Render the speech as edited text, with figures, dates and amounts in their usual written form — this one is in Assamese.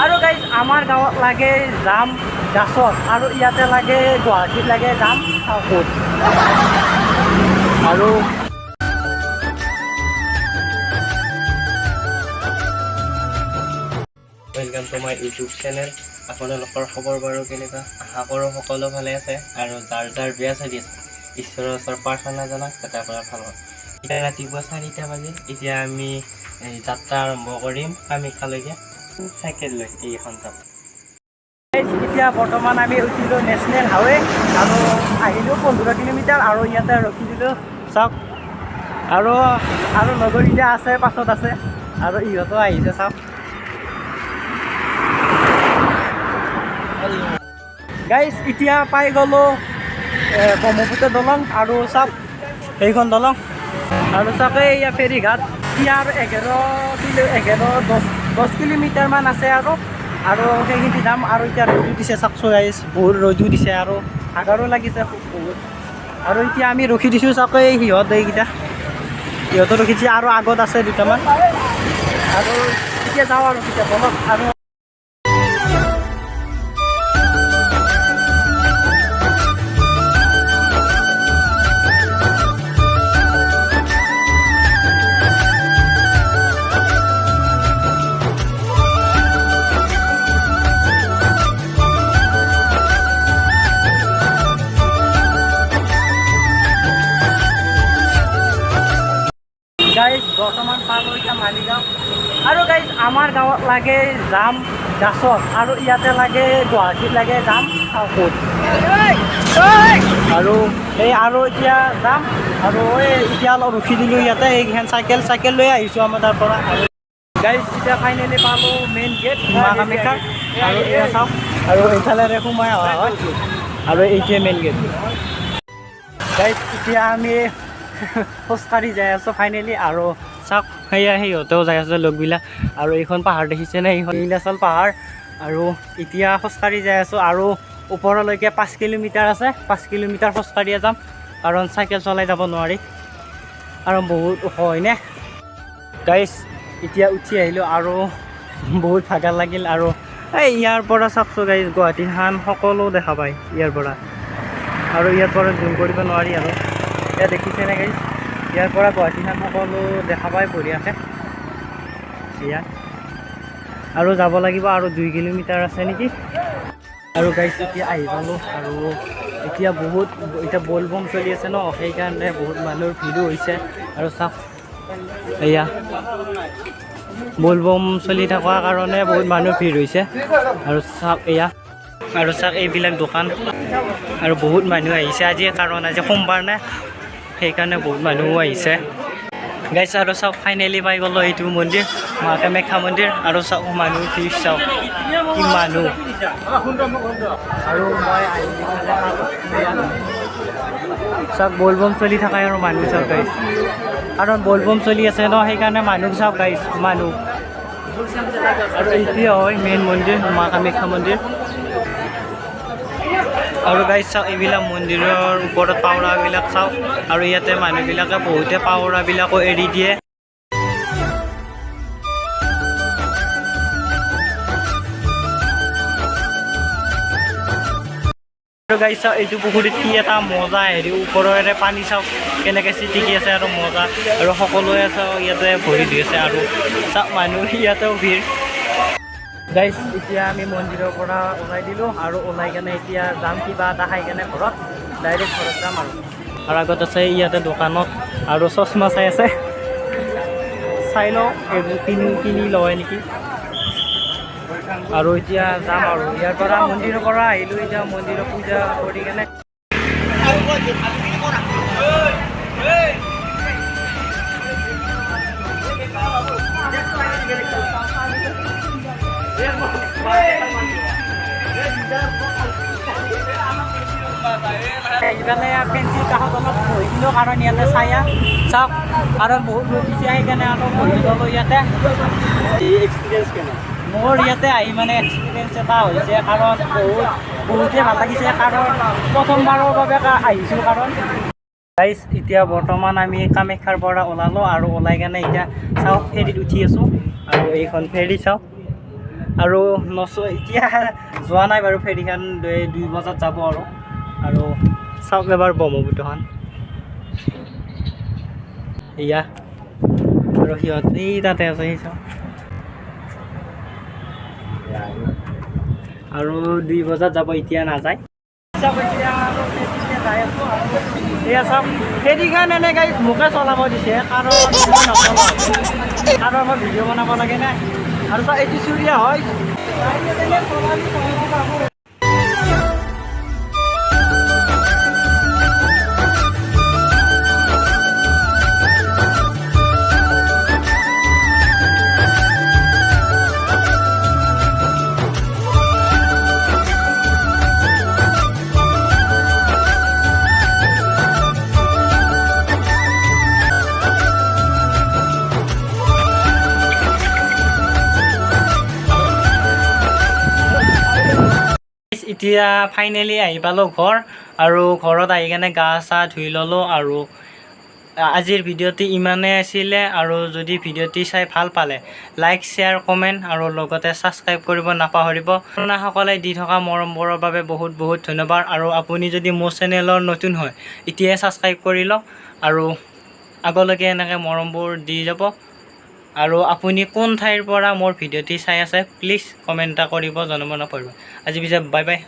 আৰু গাইজ আমাৰ গাঁৱত লাগে যাম গাছত আৰু ইয়াতে লাগে গুৱাহাটীত লাগে যাম চাউকত আৰু welcome to my YouTube channel. আপোনালোকৰ খবৰ বাৰু কেনেকুৱা? আশা কৰোঁ সকলো ভালে আছে আৰু যাৰ যাৰ বেয়া চলি আছে ঈশ্বৰৰ ওচৰত প্ৰাৰ্থনা জনাওক যাতে আপোনাৰ ভাল হয়। এতিয়া ৰাতিপুৱা 4টা বাজি, এতিয়া আমি যাত্ৰা আৰম্ভ কৰিম কামাখ্যালৈকে চাইকেল লৈ এইখন যাম। এতিয়া বৰ্তমান আমি উঠিলোঁ নেশ্যনেল হাইৱে আৰু আহিলোঁ 15 কিলোমিটাৰ আৰু ইয়াতে ৰখি দিলোঁ চাওক আৰু লগৰ এতিয়া আছে পাছত আছে আৰু ইহঁতো আহিছে চাওক। গাইজ এতিয়া পাই গ'লোঁ ব্ৰহ্মপুত্ৰ দলং আৰু চাওক সেইখন দলং আৰু চাওক এয়া ফেৰীঘাট। এতিয়া আৰু 10 কিলোমিটাৰমান আছে আৰু সেইখিনি যাম আৰু এতিয়া ৰ'দো দিছে চাওকচোন গাইজ, বহুত ৰ'দো দিছে আৰু ভাগৰো লাগিছে বহুত। আৰু এতিয়া আমি ৰখি দিছোঁ চাওক এইকেইটা সিহঁতো ৰখিছে আৰু আগত আছে দুটামান আৰু এতিয়া যাওঁ আৰু এতিয়া বলক। আৰু গাইজ বৰ্তমান পালোঁ এতিয়া মালিগাঁও আৰু গাইজ আমাৰ গাঁৱত লাগে যাম গাছত আৰু ইয়াতে লাগে গুৱাহাটীত লাগে যাম চাউকত আৰু এতিয়া যাম আৰু এতিয়া অলপ ৰখি দিলোঁ ইয়াতে এইখন চাইকেল লৈ আহিছোঁ আমাৰ তাৰ পৰা। আৰু গাইজ এতিয়া ফাইনেলি পালোঁ মেইন গেট মা কামাখ্যাৰ আৰু এয়া চাওক আৰু এইফালেৰে সোমাই অহা হয় আৰু এইটোৱে মেইন গেট। গাইজ এতিয়া আমি খোজকাঢ়ি যাই আছোঁ ফাইনেলি আৰু চাওক সিহঁতেও যাই আছে লগবিলাক আৰু এইখন পাহাৰ দেখিছেনে? এইখন নীলাচল পাহাৰ আৰু এতিয়া খোজকাঢ়ি যাই আছোঁ আৰু ওপৰলৈকে 5 কিলোমিটাৰ আছে। 5 কিলোমিটাৰ খোজকাঢ়িয়ে যাম কাৰণ চাইকেল চলাই যাব নোৱাৰি আৰু বহুত ওখ হয়নে? গাইজ এতিয়া উঠি আহিলোঁ আৰু বহুত ভাগৰ লাগিল আৰু ইয়াৰ পৰা চাওকচোন গাইজ গুৱাহাটীখন সকলো দেখা পায় ইয়াৰ পৰা আৰু ইয়াৰ পৰা জুম কৰিব নোৱাৰি আৰু এতিয়া দেখিছেনে গাইজ ইয়াৰ পৰা গুৱাহাটীখন সকলো দেখা পায় বঢ়িয়াকৈ ইয়াত আৰু যাব লাগিব আৰু 2 কিলোমিটাৰ আছে নেকি। আৰু গাইজ এতিয়া আহি পালোঁ আৰু এতিয়া বলবম চলি আছে ন, সেইকাৰণে বহুত মানুহৰ ভিৰো হৈছে আৰু চাওক এয়া বলবম চলি থকাৰ কাৰণে বহুত মানুহৰ ভিৰ হৈছে আৰু চাওক এইবিলাক দোকান আৰু বহুত মানুহ আহিছে আজি, কাৰণ আজি সোমবাৰ নে সেইকাৰণে বহুত মানুহো আহিছে গাইজ। আৰু চাওক ফাইনেলি পাই গ'লোঁ এইটো মন্দিৰ মা কামাখ্যা মন্দিৰ আৰু চাওক মানুহ ভিৰ চাওক কি মানুহ আৰু মই চাওক বলবম চলি থাকে আৰু মানুহ চাওক গাইজ, কাৰণ বলবম চলি আছে ন সেইকাৰণে মানুহ চাওক গাইজ মানুহ। আৰু এইটোৱে হয় মেইন মন্দিৰ মা কামাখ্যা মন্দিৰ। আৰু গাইজ চাওক এইবিলাক মন্দিৰৰ ওপৰত পাৱৰাবিলাক চাওক আৰু ইয়াতে মানুহবিলাকে বহুতে পাৱৰাবিলাকো এৰি দিয়ে। আৰু গাইজ চাওক এইটো পুখুৰীত কি এটা মজা ওপৰৰে পানী চাওক কেনেকৈ চিটিকি আছে আৰু মজা আৰু সকলোৱে চাওক ইয়াতে ভৰি দি আছে আৰু চাওক মানুহ ইয়াতেও ভিৰ। গাইজ এতিয়া আমি মন্দিৰৰ পৰা ওলাই দিলোঁ আৰু ওলাই কেনে এতিয়া যাম কিবা এটা খাই কেনে ঘৰত ডাইৰেক্ট ঘৰত যাম আৰু আগত আছে ইয়াতে দোকানত আৰু চশমা চাই আছে, চাই লওঁ এইবোৰ কিনি লয় নেকি। আৰু এতিয়া যাম আৰু ইয়াৰ পৰা মন্দিৰৰ পৰা আহিলোঁ, এতিয়া মন্দিৰৰ পূজা কৰি কেনে সেইকাৰণে ফেঞ্চিৰ কাষত অলপ বহি দিলোঁ, কাৰণ ইয়াতে চায়া চাওক কাৰণ বহুত ৰ'দ দিছে সেইকাৰণে অলপ বহি ল'লোঁ ইয়াতে। এক্সপিৰিয়েঞ্চ কেনে মোৰ ইয়াতে আহি মানে এক্সপিৰিয়েঞ্চ এটা হৈছে, কাৰণ বহুতেই ভাল লাগিছে, কাৰণ প্ৰথমবাৰৰ বাবে আহিছোঁ। কাৰণ গাইজ এতিয়া বৰ্তমান আমি কামাখ্যাৰ পৰা ওলালোঁ আৰু ওলাই কেনে এতিয়া চাওক ফেৰীত উঠি আছোঁ আৰু এইখন ফেৰী চাওক আৰু এতিয়া যোৱা নাই বাৰু ফেৰীখন 2 বজাত যাব আৰু চাওক এবাৰ ব্ৰহ্মপুত্ৰখন এয়া আৰু সিহঁত এই তাতে আছে সেই চাওক আৰু 2 বজাত যাব এতিয়া নাযায় এয়া চাওক ফেৰীখন এনে গাইজ মোকে চলাব দিছে কাৰণ মই নচলাওঁ কাৰণ মই ভিডিঅ' বনাব লাগে না আৰু চাওক এইটো চুৰিয়া হয় এতিয়া ফাইনেলি আহি পালোঁ ঘৰ আৰু ঘৰত আহি কেনে গা চা ধুই ল'লোঁ আৰু আজিৰ ভিডিঅ'টি ইমানেই আছিলে আৰু যদি ভিডিঅ'টি চাই ভাল পালে লাইক শ্বেয়াৰ কমেণ্ট আৰু লগতে ছাবস্ক্ৰাইব কৰিব নাপাহৰিব আপোনাসকলে দি থকা মৰমবোৰৰ বাবে বহুত বহুত ধন্যবাদ আৰু আপুনি যদি মোৰ চেনেলৰ নতুন হয় এতিয়াই ছাবস্ক্ৰাইব কৰি লওক আৰু আগলৈকে এনেকৈ মৰমবোৰ দি যাব আৰু আপুনি কোন ঠাইৰ পৰা মোৰ ভিডিঅ'টি চাই আছে প্লিজ কমেণ্ট এটা কৰিব জনাব নাপাহৰিব আজি পিছে বাই বাই